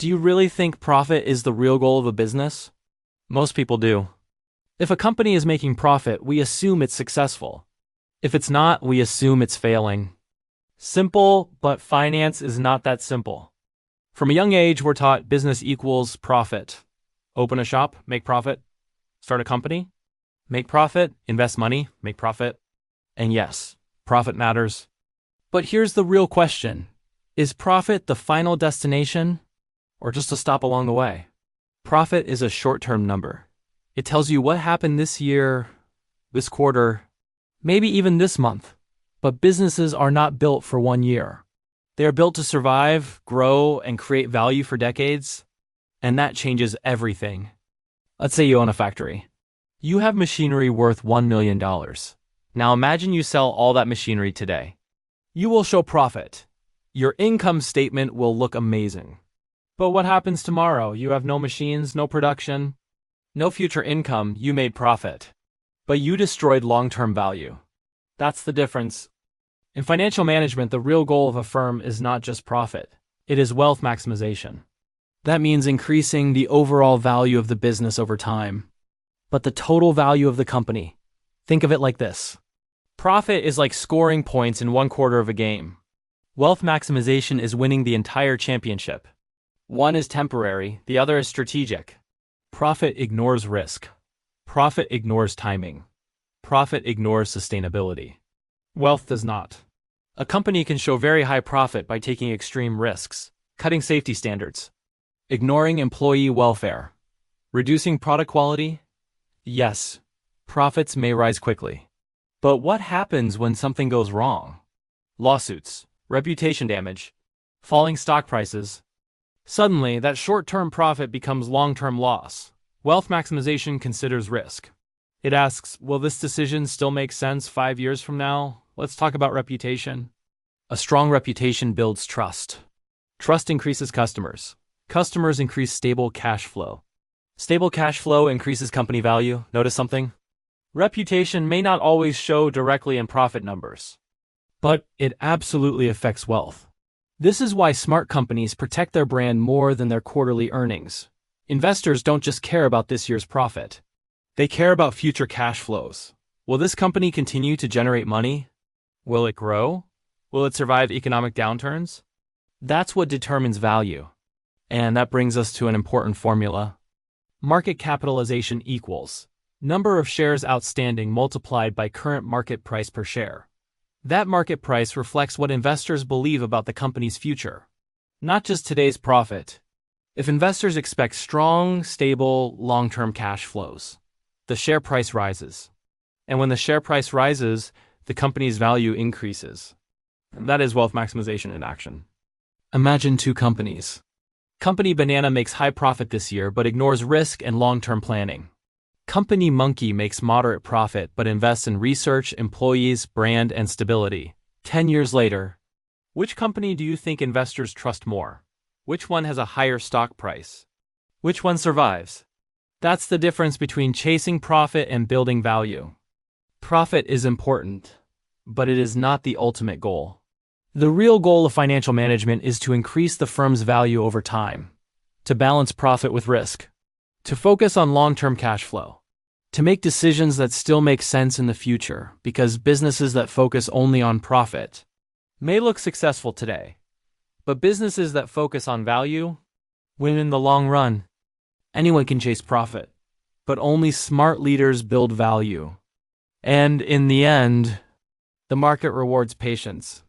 Do you really think profit is the real goal of a business? Most people do. If a company is making profit, we assume it's successful. If it's not, we assume it's failing. Simple, but finance is not that simple. From a young age, we're taught business equals profit. Open a shop, make profit. Start a company, make profit. Invest money, make profit. And yes, profit matters. But here's the real question. Is profit the final destination, or just a stop along the way? Profit is a short-term number. It tells you what happened this year, this quarter, maybe even this month. But businesses are not built for 1 year. They are built to survive, grow, and create value for decades. And that changes everything. Let's say you own a factory. You have machinery worth $1 million. Now imagine you sell all that machinery today. You will show profit. Your income statement will look amazing. But what happens tomorrow? You have no machines, no production, no future income. You made profit, but you destroyed long-term value. That's the difference. In financial management, the real goal of a firm is not just profit. It is wealth maximization. That means increasing the overall value of the business over time, but the total value of the company. Think of it like this. Profit is like scoring points in 1/4 of a game. Wealth maximization is winning the entire championship. One is temporary, the other is strategic. Profit ignores risk. Profit ignores timing. Profit ignores sustainability. Wealth does not. A company can show very high profit by taking extreme risks, cutting safety standards, ignoring employee welfare, reducing product quality. Yes, profits may rise quickly. But what happens when something goes wrong? Lawsuits, reputation damage, falling stock prices. Suddenly, that short-term profit becomes long-term loss. Wealth maximization considers risk. It asks, will this decision still make sense 5 years from now? Let's talk about reputation. A strong reputation builds trust. Trust increases customers. Customers increase stable cash flow. Stable cash flow increases company value. Notice something? Reputation may not always show directly in profit numbers, but it absolutely affects wealth. This is why smart companies protect their brand more than their quarterly earnings. Investors don't just care about this year's profit. They care about future cash flows. Will this company continue to generate money? Will it grow? Will it survive economic downturns? That's what determines value. And that brings us to an important formula. Market capitalization equals number of shares outstanding multiplied by current market price per share. That market price reflects what investors believe about the company's future, not just today's profit. If investors expect strong, stable, long-term cash flows, the share price rises. And when the share price rises, the company's value increases. That is wealth maximization in action. Imagine 2 companies. Company Banana makes high profit this year but ignores risk and long-term planning. Company Monkey makes moderate profit but invests in research, employees, brand, and stability. 10 years later, which company do you think investors trust more? Which one has a higher stock price? Which one survives? That's the difference between chasing profit and building value. Profit is important, but it is not the ultimate goal. The real goal of financial management is to increase the firm's value over time, to balance profit with risk, to focus on long-term cash flow, to make decisions that still make sense in the future, because businesses that focus only on profit may look successful today, but businesses that focus on value win in the long run. Anyone can chase profit, but only smart leaders build value. And in the end, the market rewards patience.